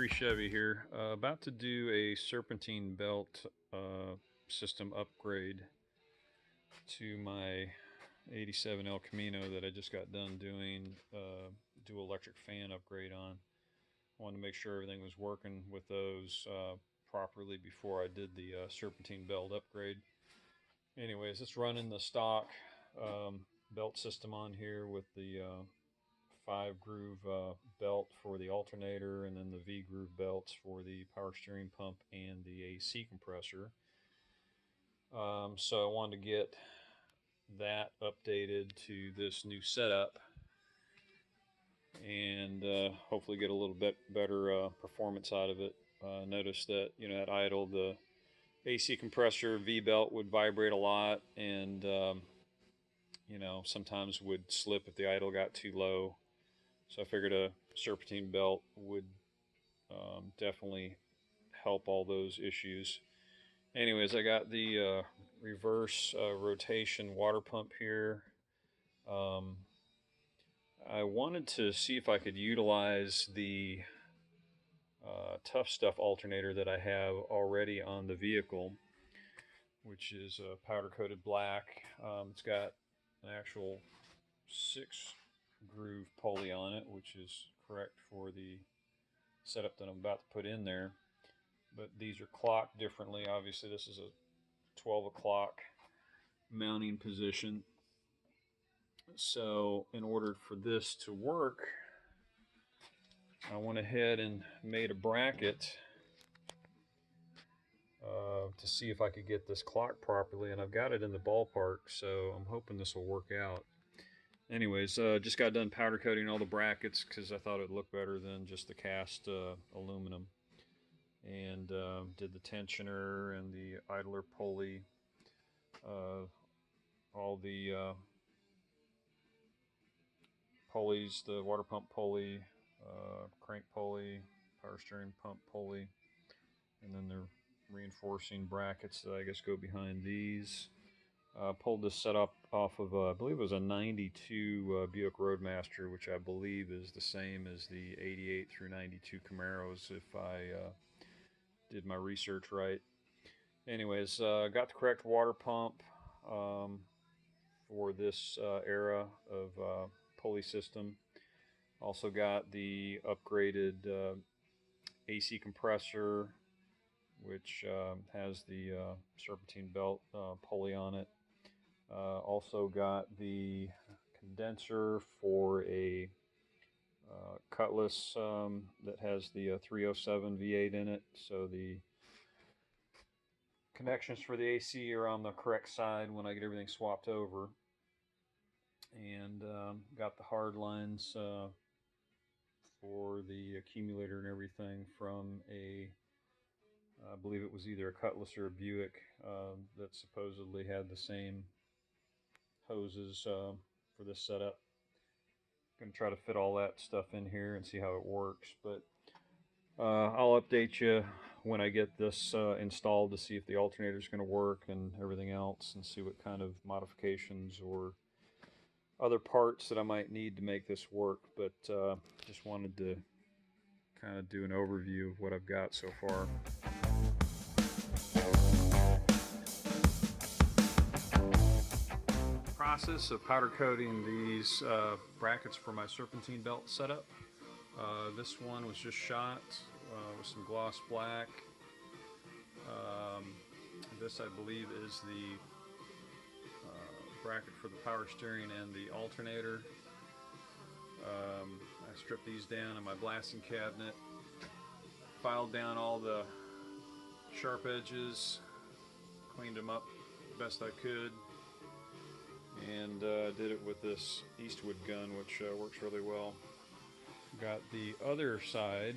'83 Chevy here, about to do a serpentine belt system upgrade to my '87 El Camino that I just got done doing dual electric fan upgrade on. I wanted to make sure everything was working with those properly before I did the serpentine belt upgrade. Anyways, it's running the stock belt system on here with the 5-groove belt for the alternator, and then the V-groove belts for the power steering pump and the AC compressor. So I wanted to get that updated to this new setup and hopefully get a little bit better performance out of it. Notice that, at idle, the AC compressor V belt would vibrate a lot, and sometimes would slip if the idle got too low. So I figured a serpentine belt would definitely help all those issues. Anyways, I got the reverse rotation water pump here. I wanted to see if I could utilize the Tough Stuff alternator that I have already on the vehicle, which is powder coated black. It's got an actual 6-groove pulley on it, which is correct for the setup that I'm about to put in there. But these are clocked differently. Obviously, this is a 12 o'clock mounting position. So in order for this to work, I went ahead and made a bracket to see if I could get this clocked properly, and I've got it in the ballpark, so I'm hoping this will work out. Anyways, just got done powder coating all the brackets because I thought it would look better than just the cast aluminum. And did the tensioner and the idler pulley, all the pulleys, the water pump pulley, crank pulley, power steering pump pulley, and then the reinforcing brackets that I guess go behind these. Pulled this setup off of, I believe it was a 92 Buick Roadmaster, which I believe is the same as the 88 through 92 Camaros, if I did my research right. Anyways, got the correct water pump for this era of pulley system. Also got the upgraded AC compressor, which has the serpentine belt pulley on it. Also got the condenser for a Cutlass that has the 307 V8 in it. So the connections for the AC are on the correct side when I get everything swapped over. And got the hard lines for the accumulator and everything from I believe it was either a Cutlass or a Buick that supposedly had the same hoses for this setup. Going to try to fit all that stuff in here and see how it works, but I'll update you when I get this installed to see if the alternator is going to work and everything else, and see what kind of modifications or other parts that I might need to make this work. But just wanted to kind of do an overview of what I've got so far. Process of powder coating these brackets for my serpentine belt setup. This one was just shot with some gloss black. This, I believe, is the bracket for the power steering and the alternator. I stripped these down in my blasting cabinet, filed down all the sharp edges, cleaned them up best I could, and did it with this Eastwood gun, which works really well. Got the other side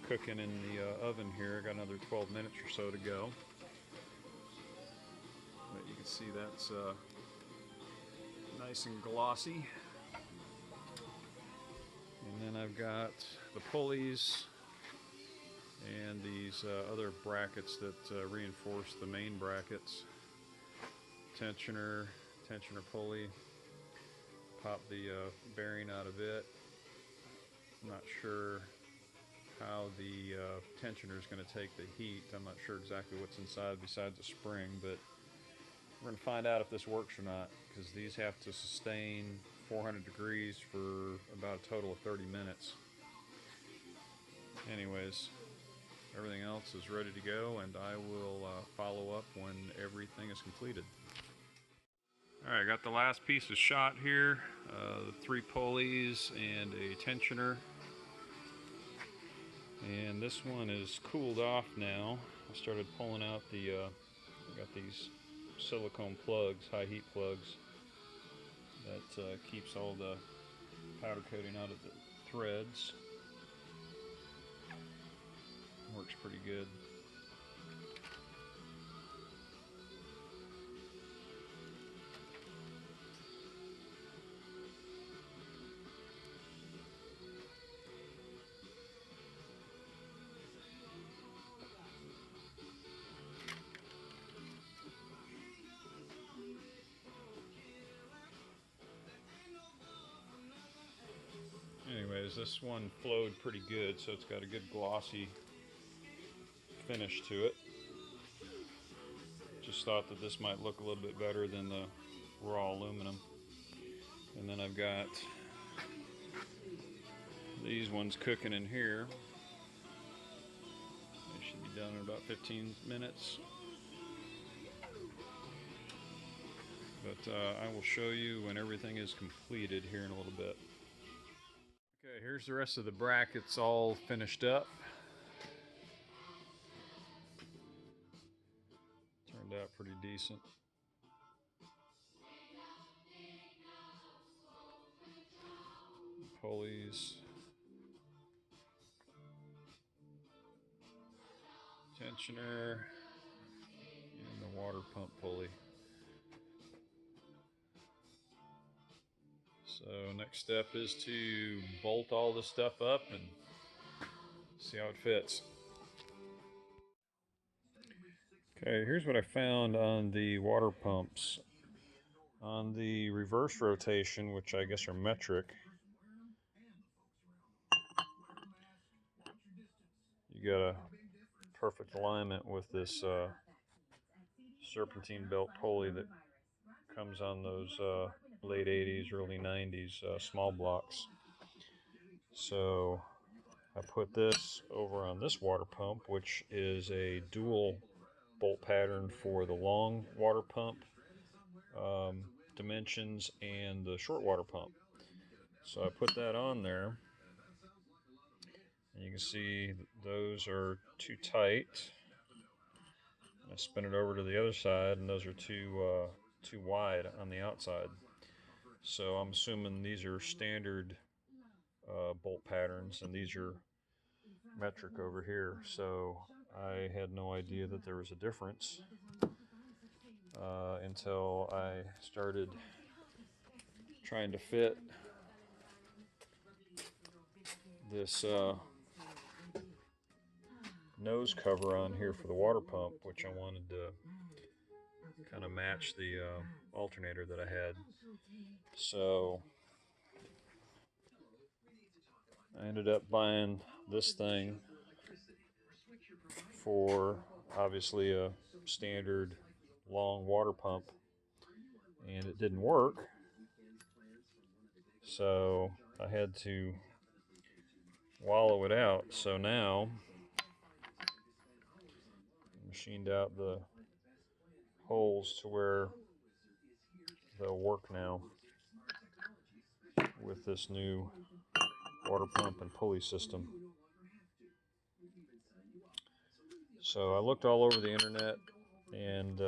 cooking in the oven here. Got another 12 minutes or so to go. But you can see that's nice and glossy. And then I've got the pulleys and these other brackets that reinforce the main brackets. Tensioner pulley. Pop the bearing out of it. I'm not sure how the tensioner is going to take the heat. I'm not sure exactly what's inside besides the spring, but we're going to find out if this works or not, because these have to sustain 400 degrees for about a total of 30 minutes. Anyways, everything else is ready to go, and I will follow up when everything is completed. Alright, I got the last piece of shot here, the 3 pulleys and a tensioner. And this one is cooled off now. I started pulling out the, I got these silicone plugs, high heat plugs, that keeps all the powder coating out of the threads. Works pretty good. Anyways, this one flowed pretty good, so it's got a good glossy finish to it. Just thought that this might look a little bit better than the raw aluminum. And then I've got these ones cooking in here. They should be done in about 15 minutes. But I will show you when everything is completed here in a little bit. Okay, here's the rest of the brackets all finished up. Turned out pretty decent. Pulleys. Tensioner. And the water pump pulley. So next step is to bolt all this stuff up and see how it fits. Okay, here's what I found on the water pumps. On the reverse rotation, which I guess are metric, you got a perfect alignment with this serpentine belt pulley that comes on those late 80s, early 90s small blocks. So I put this over on this water pump, which is a dual bolt pattern for the long water pump dimensions and the short water pump. So I put that on there, and you can see those are too tight. I spin it over to the other side, and those are too wide on the outside. So I'm assuming these are standard bolt patterns, and these are metric over here. So I had no idea that there was a difference until I started trying to fit this nose cover on here for the water pump, which I wanted to kind of match the alternator that I had. So I ended up buying this thing for obviously a standard long water pump, and it didn't work. So I had to wallow it out. So now I machined out the holes to where they'll work now with this new water pump and pulley system. So I looked all over the internet and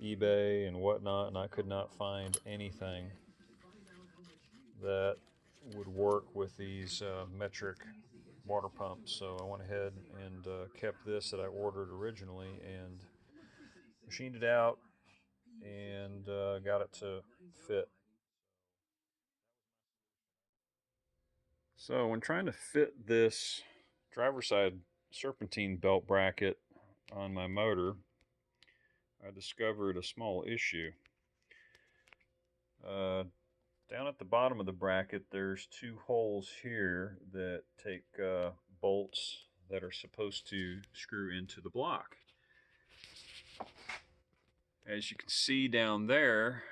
eBay and whatnot, and I could not find anything that would work with these metric water pumps. So I went ahead and kept this that I ordered originally and machined it out and got it to fit. So when trying to fit this driver's side serpentine belt bracket on my motor, I discovered a small issue. Down at the bottom of the bracket, there's 2 holes here that take bolts that are supposed to screw into the block. As you can see down there,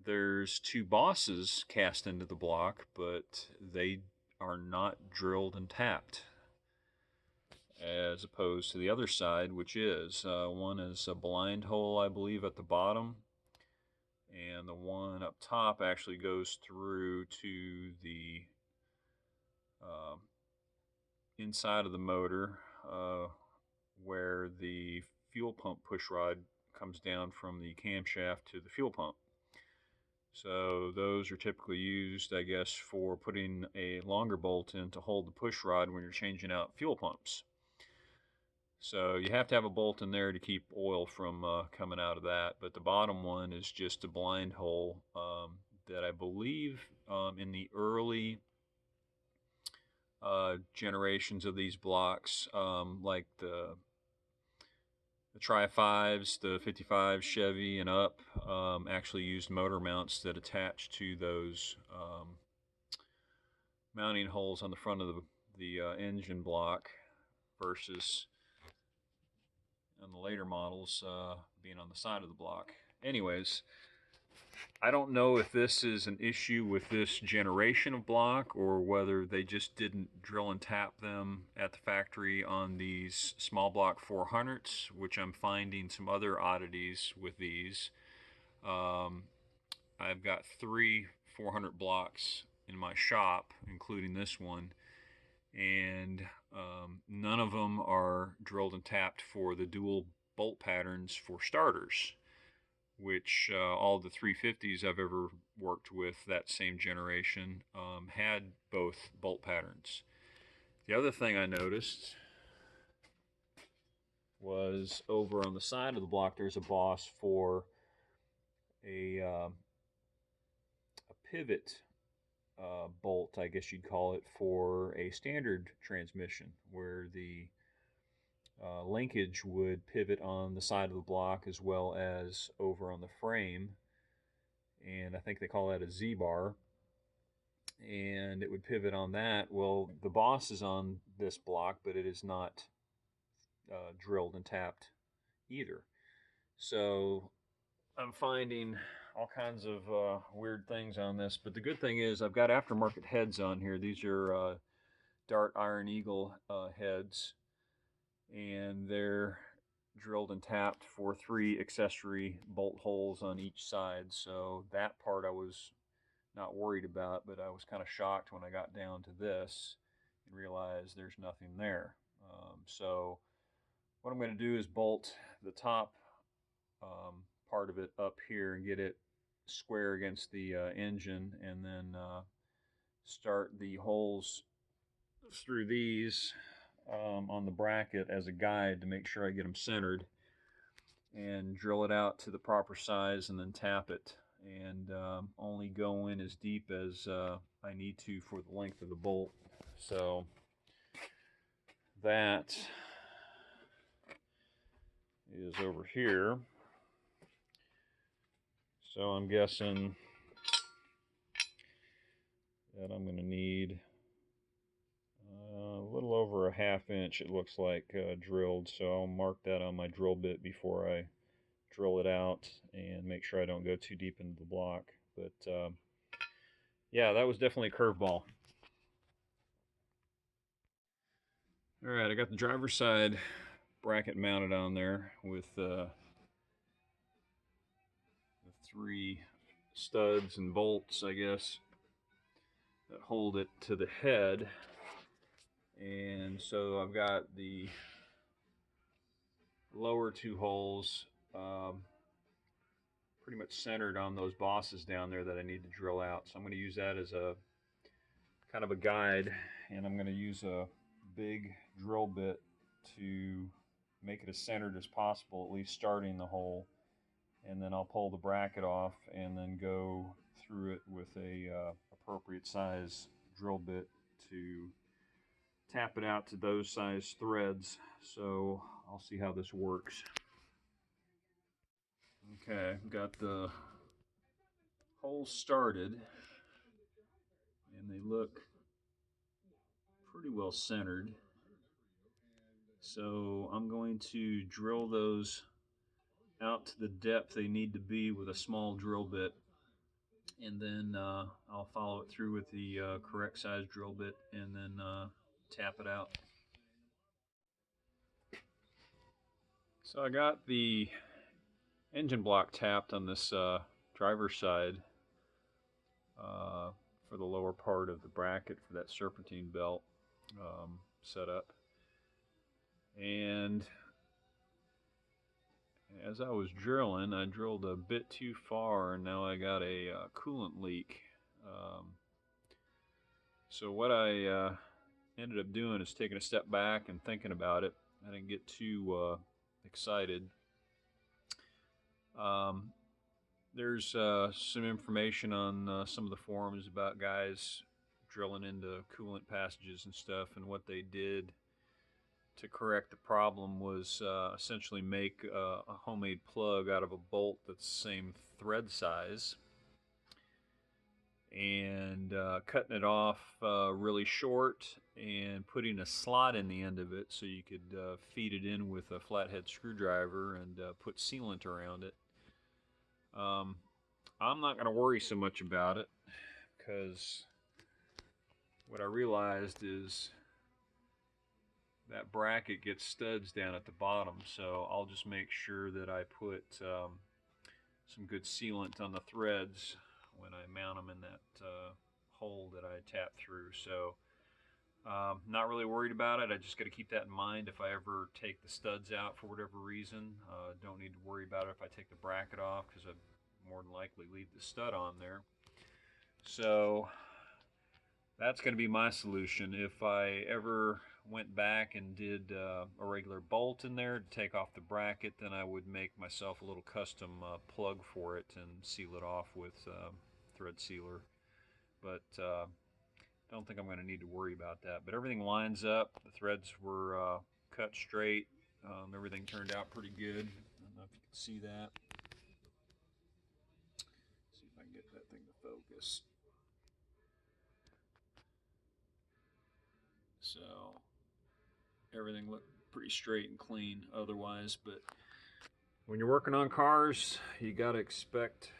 there's two bosses cast into the block, but they are not drilled and tapped, as opposed to the other side, which is. One is a blind hole, I believe, at the bottom, and the one up top actually goes through to the inside of the motor, where the fuel pump push rod comes down from the camshaft to the fuel pump. So those are typically used, I guess, for putting a longer bolt in to hold the push rod when you're changing out fuel pumps. So you have to have a bolt in there to keep oil from coming out of that. But the bottom one is just a blind hole that I believe in the early generations of these blocks, like the Tri-5s, the 55 Chevy and up, actually used motor mounts that attach to those mounting holes on the front of the engine block, versus on the later models being on the side of the block. Anyways, I don't know if this is an issue with this generation of block, or whether they just didn't drill and tap them at the factory on these small block 400s, which I'm finding some other oddities with these. I've got 3 400 blocks in my shop, including this one, and none of them are drilled and tapped for the dual bolt patterns for starters, which all the 350s I've ever worked with, that same generation, had both bolt patterns. The other thing I noticed was over on the side of the block, there's a boss for a pivot bolt, I guess you'd call it, for a standard transmission, where the linkage would pivot on the side of the block as well as over on the frame, and I think they call that a Z-bar, and it would pivot on that. Well, the boss is on this block, but it is not drilled and tapped either. So I'm finding all kinds of weird things on this, but the good thing is I've got aftermarket heads on here. These are Dart Iron Eagle heads, and they're drilled and tapped for 3 accessory bolt holes on each side. So that part I was not worried about, but I was kind of shocked when I got down to this and realized there's nothing there. So what I'm going to do is bolt the top part of it up here and get it square against the engine, and then start the holes through these on the bracket as a guide to make sure I get them centered, and drill it out to the proper size, and then tap it, and only go in as deep as I need to for the length of the bolt. So that is over here. So I'm guessing that I'm going to need a little over a ½ inch, it looks like, drilled. So I'll mark that on my drill bit before I drill it out, and make sure I don't go too deep into the block. But yeah, that was definitely a curveball. All right, I got the driver's side bracket mounted on there with the 3 studs and bolts, I guess, that hold it to the head. And so I've got the lower 2 holes pretty much centered on those bosses down there that I need to drill out. So I'm going to use that as a kind of a guide, and I'm going to use a big drill bit to make it as centered as possible, at least starting the hole, and then I'll pull the bracket off and then go through it with a appropriate size drill bit to tap it out to those size threads. So I'll see how this works. Okay, got the holes started, and they look pretty well centered. So I'm going to drill those out to the depth they need to be with a small drill bit, and then I'll follow it through with the correct size drill bit, and then tap it out. So I got the engine block tapped on this driver's side for the lower part of the bracket for that serpentine belt setup. And as I was drilling, I drilled a bit too far, and now I got a coolant leak. So what I ended up doing is taking a step back and thinking about it. I didn't get too excited. There's some information on some of the forums about guys drilling into coolant passages and stuff, and what they did to correct the problem was essentially make a homemade plug out of a bolt that's the same thread size, and cutting it off really short and putting a slot in the end of it so you could feed it in with a flathead screwdriver and put sealant around it. I'm not going to worry so much about it, because what I realized is that bracket gets studs down at the bottom, so I'll just make sure that I put some good sealant on the threads when I mount them in that hole that I tap through. So not really worried about it. I just got to keep that in mind if I ever take the studs out for whatever reason. Don't need to worry about it if I take the bracket off, because I more than likely leave the stud on there. So that's going to be my solution. If I ever went back and did a regular bolt in there to take off the bracket, then I would make myself a little custom plug for it and seal it off with thread sealer. But don't think I'm going to need to worry about that. But everything lines up. The threads were cut straight. Everything turned out pretty good. I don't know if you can see that. See if I can get that thing to focus. So everything looked pretty straight and clean otherwise, but when you're working on cars, you got to expect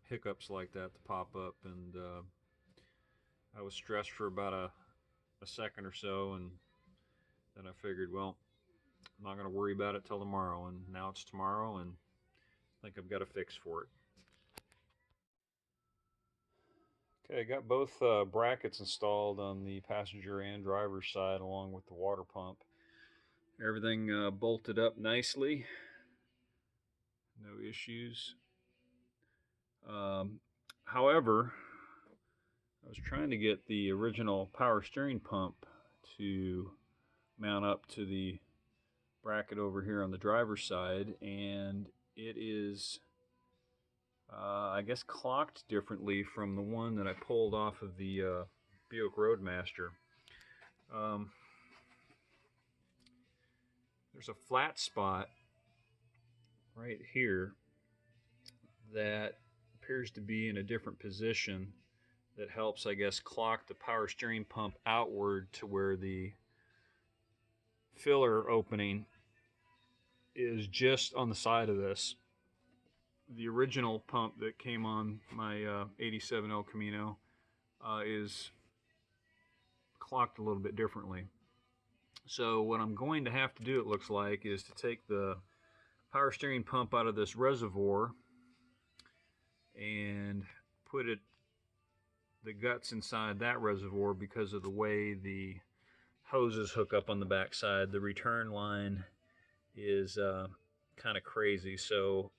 hiccups like that to pop up, and I was stressed for about a second or so, and then I figured, well, I'm not going to worry about it till tomorrow, and now it's tomorrow, and I think I've got a fix for it. Okay, I got both brackets installed on the passenger and driver's side, along with the water pump. Everything bolted up nicely, no issues. However, I was trying to get the original power steering pump to mount up to the bracket over here on the driver's side, and it is I guess clocked differently from the one that I pulled off of the Buick Roadmaster. There's a flat spot right here that appears to be in a different position that helps, I guess, clock the power steering pump outward to where the filler opening is just on the side of this. The original pump that came on my 87 El Camino is clocked a little bit differently. So what I'm going to have to do, it looks like, is to take the power steering pump out of this reservoir and put the guts inside that reservoir, because of the way the hoses hook up on the back side. The return line is kind of crazy, so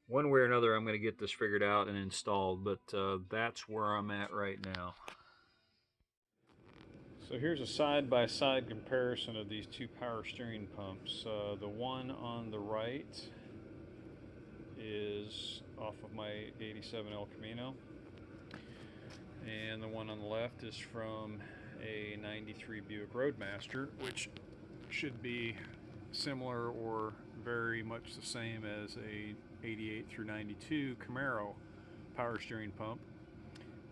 one way or another I'm going to get this figured out and installed, but that's where I'm at right now. So here's a side-by-side comparison of these two power steering pumps. The one on the right is off of my 87 El Camino, and the one on the left is from a 93 Buick Roadmaster, which should be similar or very much the same as a 88 through 92 Camaro power steering pump.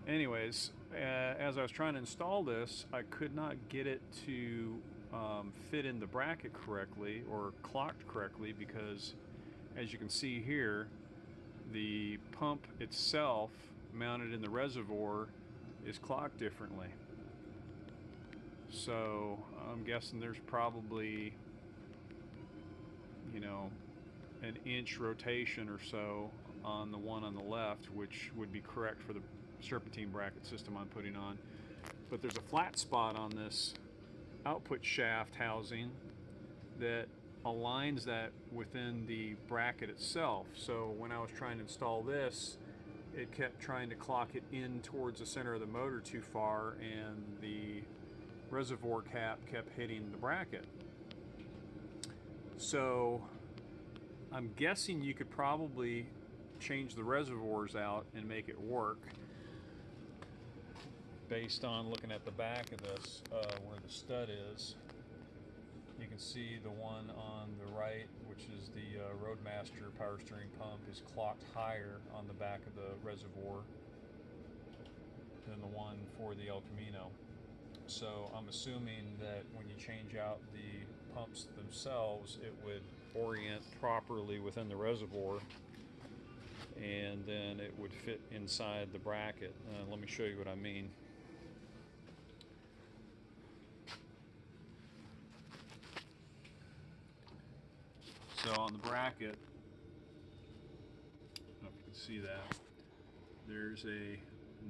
Anyways, as I was trying to install this, I could not get it to fit in the bracket correctly or clocked correctly, because as you can see here, the pump itself mounted in the reservoir is clocked differently. So I'm guessing there's probably, you know, an inch rotation or so on the one on the left, which would be correct for the serpentine bracket system I'm putting on. But there's a flat spot on this output shaft housing that aligns that within the bracket itself. So when I was trying to install this, it kept trying to clock it in towards the center of the motor too far, and the reservoir cap kept hitting the bracket. So I'm guessing you could probably change the reservoirs out and make it work, based on looking at the back of this, where the stud is. You can see the one on the right, which is the Roadmaster power steering pump, is clocked higher on the back of the reservoir than the one for the El Camino. So I'm assuming that when you change out the pumps themselves, it would orient properly within the reservoir, and then it would fit inside the bracket. Let me show you what I mean. So on the bracket, I don't know if you can see that, there's a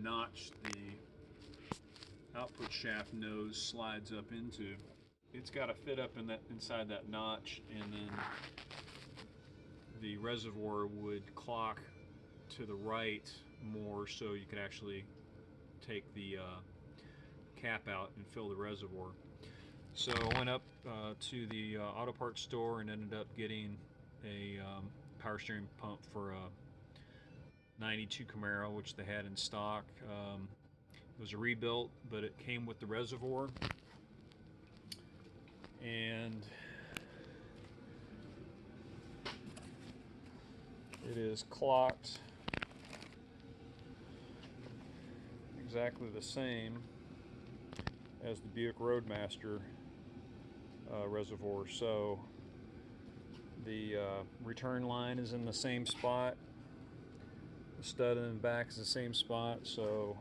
notch the output shaft nose slides up into. It's got to fit up in that, inside that notch, and then the reservoir would clock to the right more, so you could actually take the cap out and fill the reservoir. So I went up to the auto parts store and ended up getting a power steering pump for a 92 Camaro, which they had in stock. It was a rebuilt, but it came with the reservoir, and it is clocked exactly the same as the Buick Roadmaster reservoir. So the return line is in the same spot, the stud in the back is the same spot, so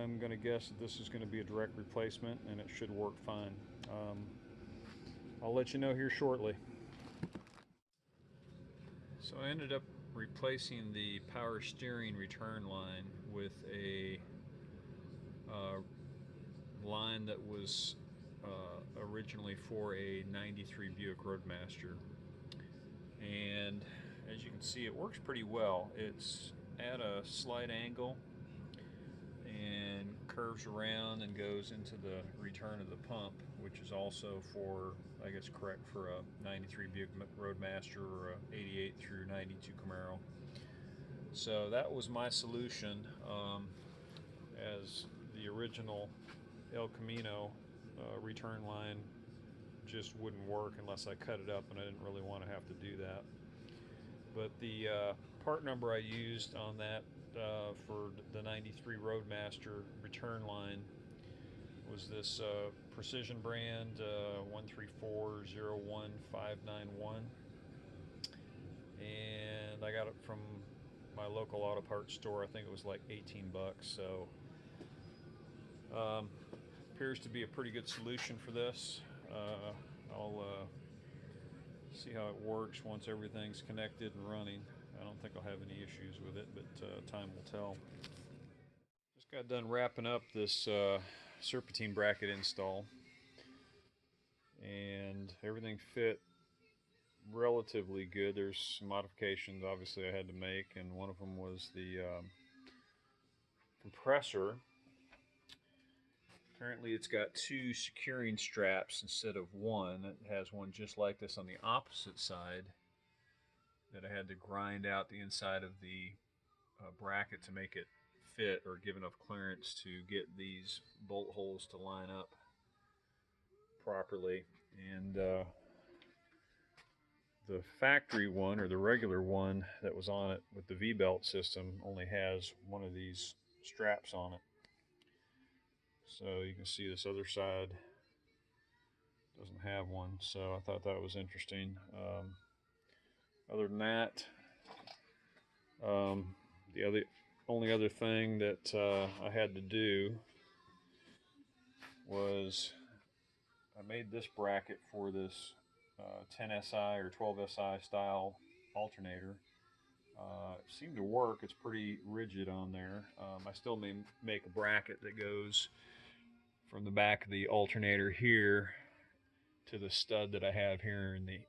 I'm going to guess that this is going to be a direct replacement, and it should work fine. I'll let you know here shortly. So I ended up replacing the power steering return line with a line that was originally for a 93 Buick Roadmaster, and as you can see, it works pretty well. It's at a slight angle and curves around and goes into the return of the pump, which is also for, I guess, correct for a 93 Buick Roadmaster or a 88 through 92 Camaro. So that was my solution, as the original El Camino return line just wouldn't work unless I cut it up, and I didn't really want to have to do that. But the part number I used on that for the 93 Roadmaster return line was this Precision brand 134-01591, and I got it from my local auto parts store. I think it was like 18 bucks. So appears to be a pretty good solution for this. I'll see how it works once everything's connected and running. I don't think I'll have any issues with it, but time will tell. Just got done wrapping up this serpentine bracket install, and everything fit relatively good. There's some modifications obviously I had to make, and one of them was the compressor. Apparently it's got two securing straps instead of one. It has one just like this on the opposite side that I had to grind out the inside of the bracket to make it fit or give enough clearance to get these bolt holes to line up properly. And the factory one, or the regular one that was on it with the V-belt system, only has one of these straps on it. So you can see this other side doesn't have one, so I thought that was interesting. Other than that, the only other thing that I had to do was I made this bracket for this 10SI or 12SI style alternator. It seemed to work. It's pretty rigid on there. I still may make a bracket that goes from the back of the alternator here to the stud that I have here in the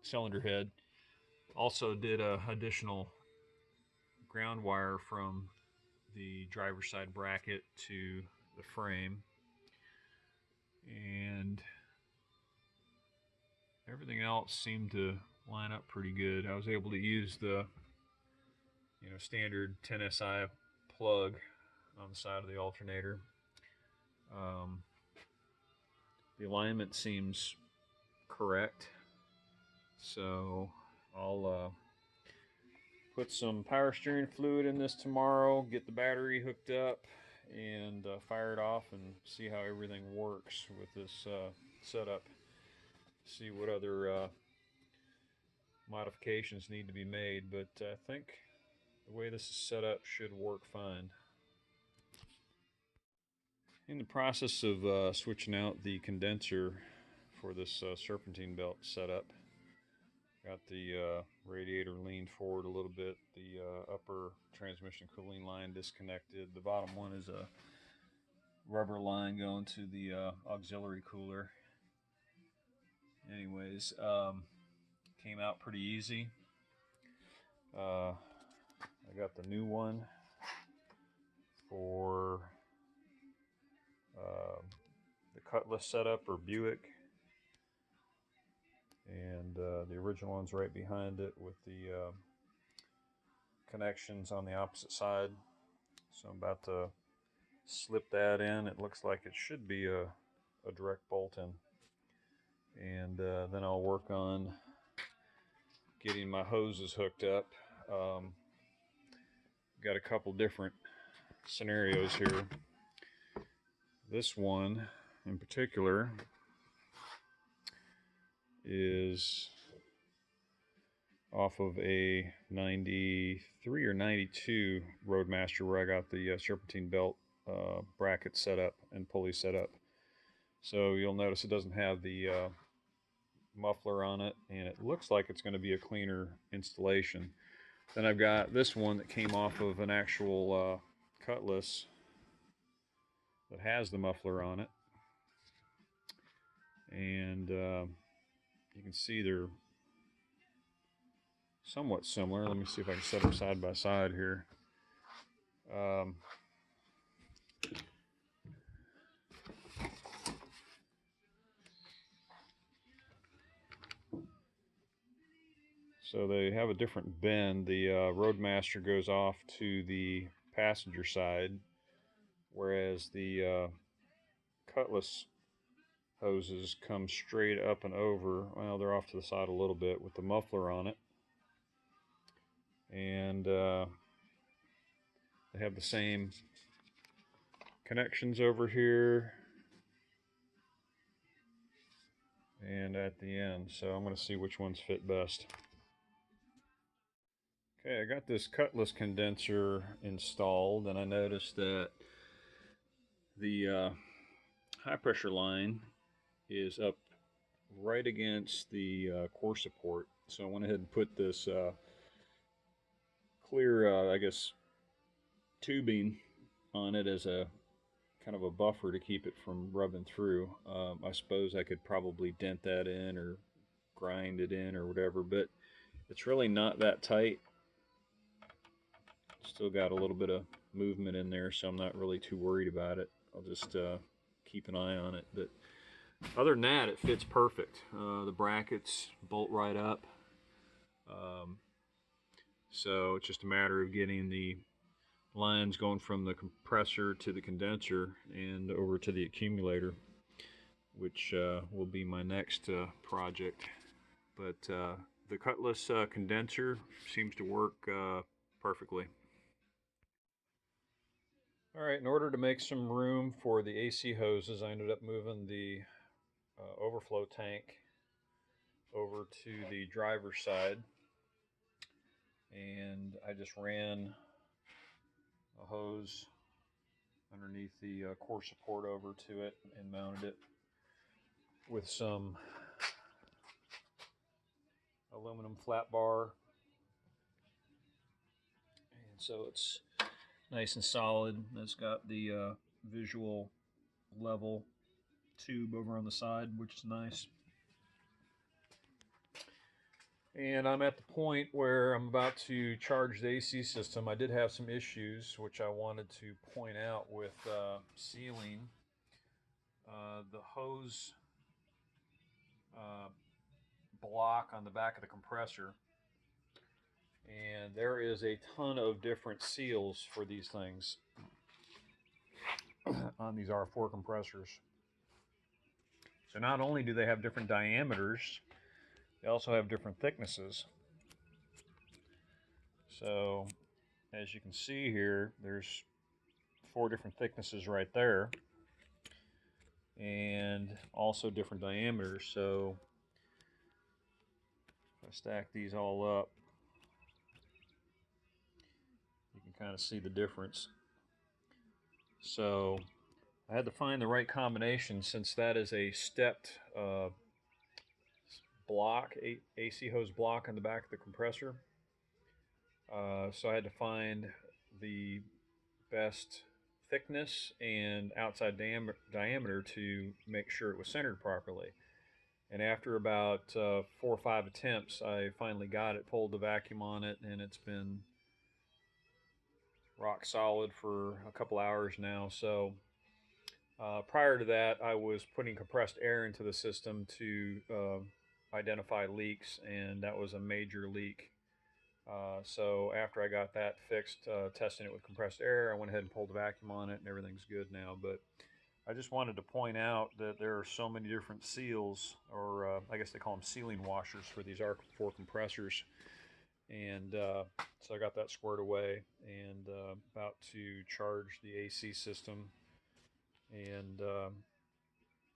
cylinder head. Also did a additional ground wire from the driver's side bracket to the frame, and everything else seemed to line up pretty good. I was able to use the standard 10SI plug on the side of the alternator. The alignment seems correct, so I'll put some power steering fluid in this tomorrow, get the battery hooked up, and fire it off and see how everything works with this setup. See what other modifications need to be made, but I think the way this is set up should work fine. In the process of switching out the condenser for this serpentine belt setup, got the radiator leaned forward a little bit, the upper transmission cooling line disconnected. The bottom one is a rubber line going to the auxiliary cooler. Anyways, came out pretty easy. I got the new one for the Cutlass setup or Buick, and the original one's right behind it with the connections on the opposite side. So I'm about to slip that in. It looks like it should be a direct bolt in, and then I'll work on getting my hoses hooked up. Got a couple different scenarios here. This one in particular is off of a 93 or 92 Roadmaster where I got the Serpentine Belt bracket set up and pulley set up. So you'll notice it doesn't have the muffler on it, and it looks like it's going to be a cleaner installation. Then I've got this one that came off of an actual Cutlass that has the muffler on it, and you can see they're somewhat similar. Let me see if I can set them side by side here. So they have a different bend. The Roadmaster goes off to the passenger side, whereas the Cutlass hoses come straight up and over. Well, they're off to the side a little bit with the muffler on it. And they have the same connections over here and at the end. So I'm going to see which ones fit best. Okay, I got this Cutlass condenser installed, and I noticed that the high pressure line is up right against the core support. So I went ahead and put this clear, I guess, tubing on it as a kind of a buffer to keep it from rubbing through. I suppose I could probably dent that in or grind it in or whatever, but it's really not that tight. Still got a little bit of movement in there, so I'm not really too worried about it. I'll just keep an eye on it. But other than that, it fits perfect. The brackets bolt right up. So it's just a matter of getting the lines going from the compressor to the condenser and over to the accumulator, which will be my next project. But the Cutlass condenser seems to work perfectly. All right, in order to make some room for the AC hoses, I ended up moving the overflow tank over to the driver's side, and I just ran a hose underneath the core support over to it and mounted it with some aluminum flat bar, and so it's nice and solid. It's got the visual level tube over on the side, which is nice. And I'm at the point where I'm about to charge the AC system. I did have some issues which I wanted to point out with sealing. The hose block on the back of the compressor, and there is a ton of different seals for these things on these R4 compressors. So not only do they have different diameters, they also have different thicknesses. So as you can see here, there's 4 different thicknesses right there, and also different diameters. So if I stack these all up, you can kind of see the difference. So I had to find the right combination, since that is a stepped block, AC hose block on the back of the compressor. So I had to find the best thickness and outside diameter to make sure it was centered properly. And after about 4 or 5 attempts, I finally got it, pulled the vacuum on it, and it's been rock solid for a couple hours now. So prior to that, I was putting compressed air into the system to identify leaks, and that was a major leak. So after I got that fixed, testing it with compressed air, I went ahead and pulled the vacuum on it, and everything's good now. But I just wanted to point out that there are so many different seals, or I guess they call them sealing washers, for these R4 compressors. And so I got that squared away, and about to charge the AC system and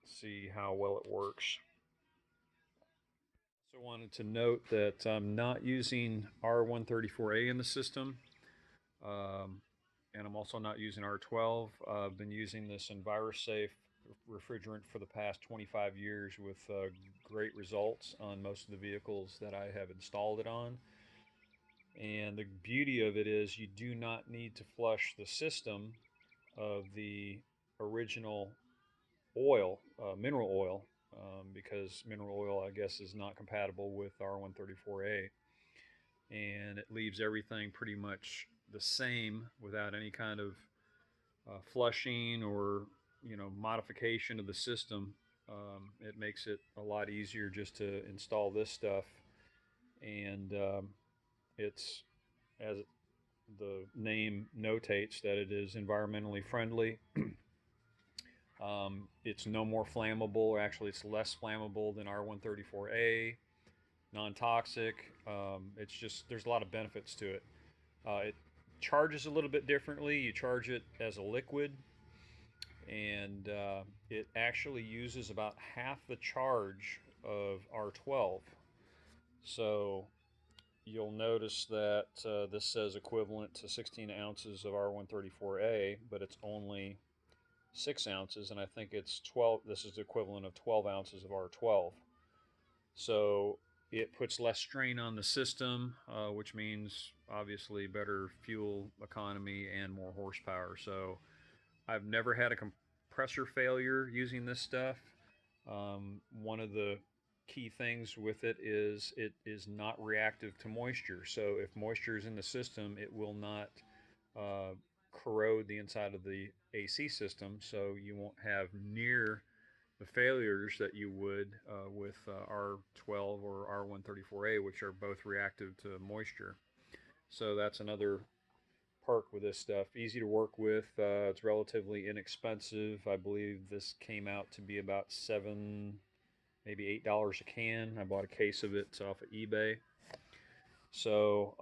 see how well it works. Also wanted to note that I'm not using R134A in the system, and I'm also not using R12. I've been using this EnviroSafe refrigerant for the past 25 years with great results on most of the vehicles that I have installed it on. And the beauty of it is you do not need to flush the system of the original oil, mineral oil, because mineral oil, I guess, is not compatible with R134A, and it leaves everything pretty much the same without any kind of flushing or modification of the system. It makes it a lot easier just to install this stuff, and it's, as the name notates, that it is environmentally friendly. It's no more flammable, or actually it's less flammable than R134A, non-toxic. It's just, there's a lot of benefits to it. It charges a little bit differently. You charge it as a liquid, and it actually uses about half the charge of R12. So you'll notice that this says equivalent to 16 ounces of R134A, but it's only 6 ounces, and I think it's 12. This is the equivalent of 12 ounces of R12. So it puts less strain on the system, which means obviously better fuel economy and more horsepower. So I've never had a compressor failure using this stuff. One of the key things with it is not reactive to moisture. So if moisture is in the system, it will not corrode the inside of the AC system, so you won't have near the failures that you would with R12 or R134A, which are both reactive to moisture. So that's another perk with this stuff. Easy to work with. It's relatively inexpensive. I believe this came out to be about $7, maybe $8 a can. I bought a case of it off of eBay. So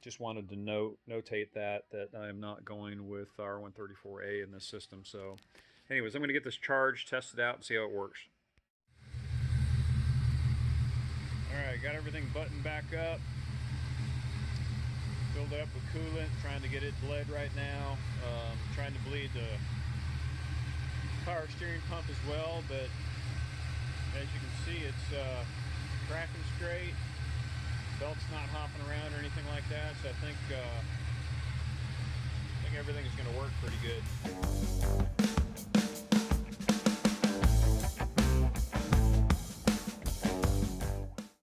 just wanted to notate that I am not going with R134A in this system. So anyways, I'm going to get this charged, test it out, and see how it works. Alright, got everything buttoned back up. Filled it up with coolant, trying to get it bled right now. Trying to bleed the power steering pump as well, but as you can see, it's cracking straight. Belt's not hopping around or anything like that, so I think everything is going to work pretty good.